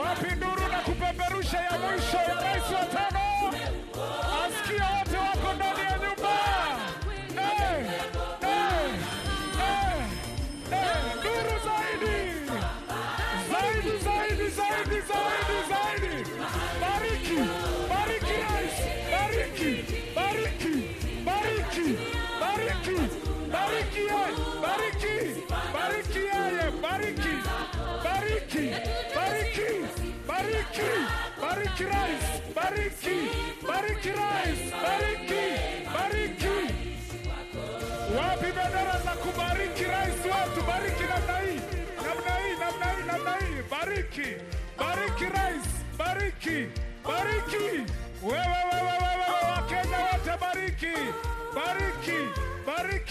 Wapi nduru na kupeperusha ya mwisho ya rais wa tano? Asikia wote wako ndani ya nyumba. Nduru zaidi. Bariki rais. Wapi bendera za kubariki rais wetu? Bariki namna hii. Bariki rais. Wewe Wakenya wote bariki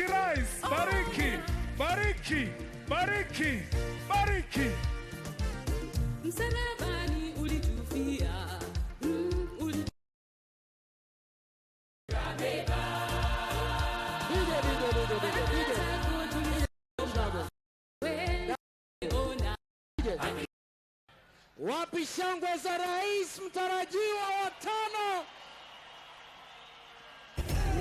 rais. Bariki. Msalabani ulitufia. Wapi shangwe za rais mtarajiwa wa tano?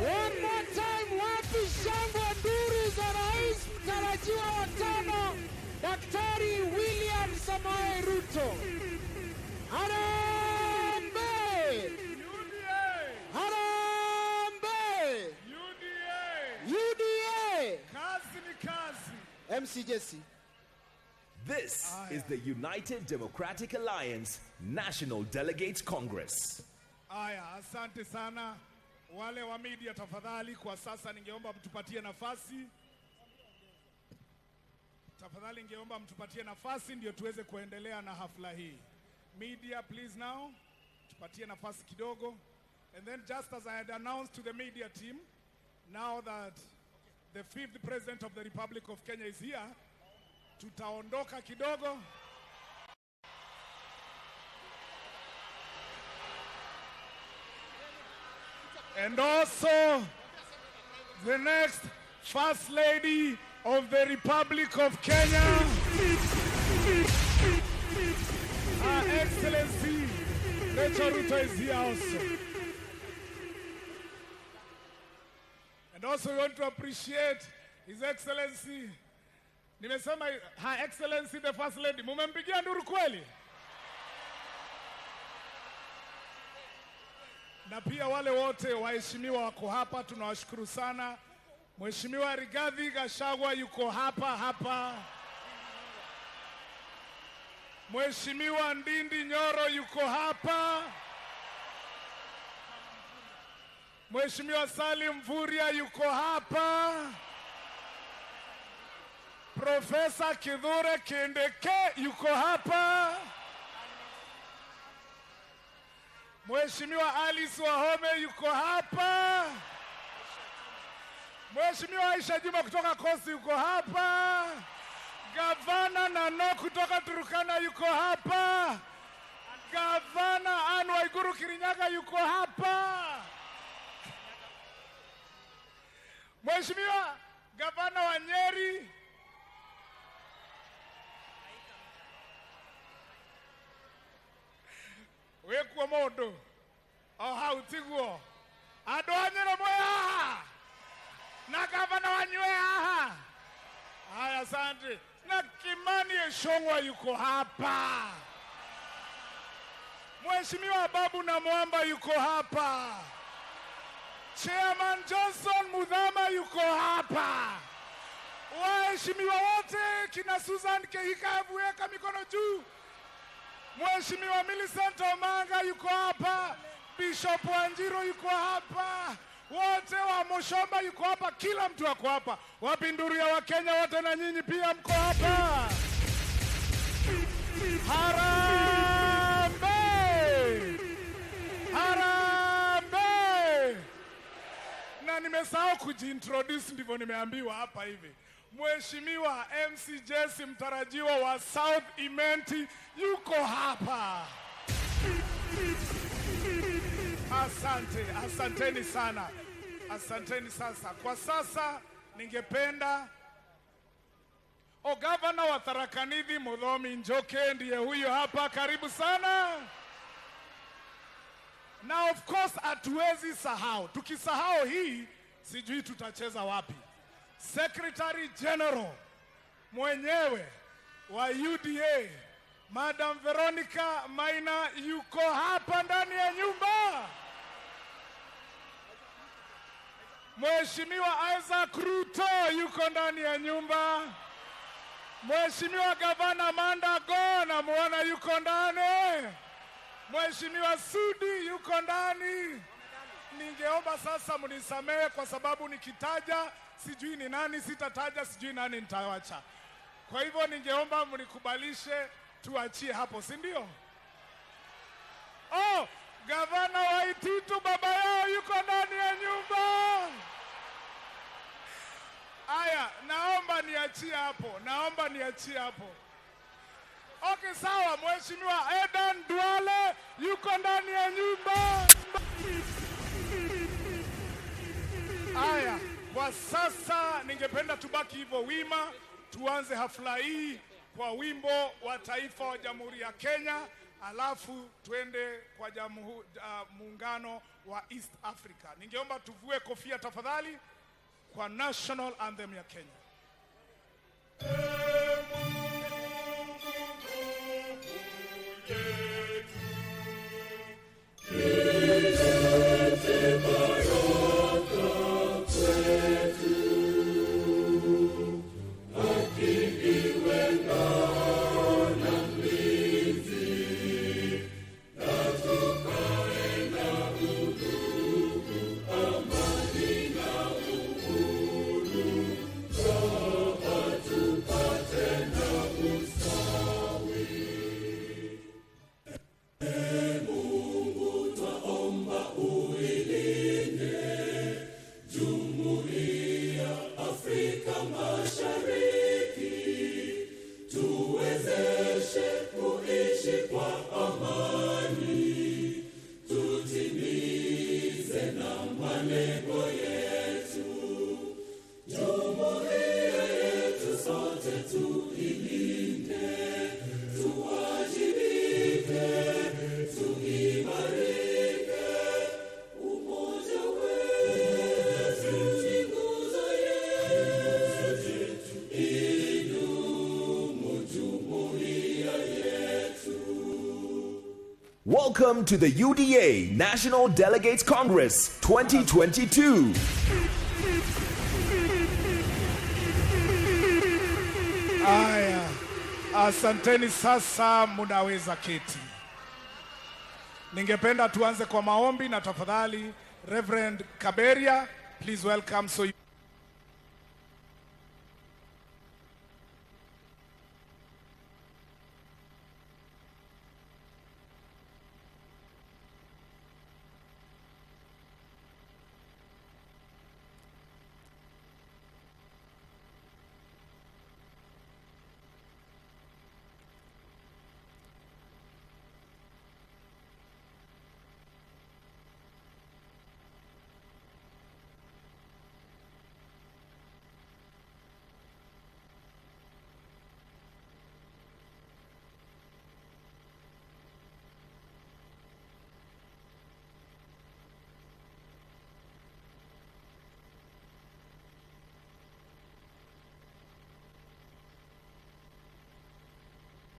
One more time, wapi shangwe nduru za rais mtarajiwa wa tano, Daktari William Samoei Ruto. Harambee! UDA! Kazi ni kazi. MC Jesse. This is the United Democratic Alliance National Delegates Congress. Asante sana. Wale wa media tafadhali, kwa sasa ningeomba mtupatie nafasi. Ndio tuweze kuendelea na hafla hii. Media, please now, tupatie nafasi kidogo. And then just as I had announced to the media team, now that the 5th President of the Republic of Kenya is here, tutaondoka kidogo. And also the next First Lady of the Republic of Kenya, Her Excellency Rachel Ruto is here also. And also we want to appreciate His Excellency, nimesema Her Excellency the First Lady. Mumempigia nduru kweli? Na pia wale wote waheshimiwa wako hapa, tunawashukuru sana. Mheshimiwa Rigathi Gachagua yuko hapa. Mheshimiwa Ndindi Nyoro yuko hapa. Mheshimiwa Salim Mvurya yuko hapa. Profesa Kithure Kindiki yuko hapa. Mheshimiwa Alice Wahome yuko hapa. Mheshimiwa Aisha Juma kutoka Coast yuko hapa. Gavana Nano kutoka Turkana yuko hapa. Gavana Anne Waiguru Kirinyaga yuko hapa. Mheshimiwa Gavana wa Nyeri wekwa modo hautiguo adonyero moya na gavana wanywe aha. Haya, asante. Na Kimani Ichung'wah yuko hapa. Mheshimiwa Babu na Mwamba yuko hapa. Chairman Johnson Muthama yuko hapa. Waheshimiwa wote, kina Susan Kehika, weka mikono juu. Mheshimiwa Millicent Omanga yuko hapa. Bishop Wanjiru yuko hapa. Wote wa Mushomba yuko hapa. Kila mtu wako hapa. Wapi nduru ya Wakenya wote, na nyinyi pia mko hapa. Harambee! Na nimesahau kujiintroduce, ndivyo nimeambiwa hapa hivi. Mheshimiwa MC Jesse mtarajiwa wa South Imenti yuko hapa. Asanteni sana. Asanteni sasa. Kwa sasa ningependa Gavana wa Tharaka Nithi Muthomi Njoke ndiye huyo hapa, karibu sana. Na of course hatuwezi sahau. Tukisahau hii sijui tutacheza wapi. Secretary General mwenyewe wa UDA Madam Veronica Maina yuko hapa ndani ya nyumba. Mheshimiwa Isaac Ruto yuko ndani ya nyumba. Mheshimiwa Gavana Mandago namuona yuko ndani. Mheshimiwa Sudi yuko ndani. Ningeomba sasa mnisamehe kwa sababu nikitaja sijui ni nani, sitataja sijui nani nitawacha. Kwa hivyo ningeomba mnikubalishe tuachie hapo, si ndio? Gavana wa Ititu baba yao yuko ndani ya nyumba. Aya, naomba niachie hapo. Okay, sawa. Mheshimiwa Edan Duale yuko ndani ya nyumba. Aya, kwa sasa ningependa tubaki hivyo wima, tuanze hafla hii kwa wimbo wa taifa wa Jamhuri ya Kenya, alafu tuende kwa muungano wa East Africa. Ningeomba tuvue kofia tafadhali kwa National Anthem ya Kenya. Welcome to the UDA National Delegates Congress 2022. Aya, asanteni sasa, munaweza keti. Ningependa tuanze kwa maombi na tafadhali Reverend Kaberia, please welcome.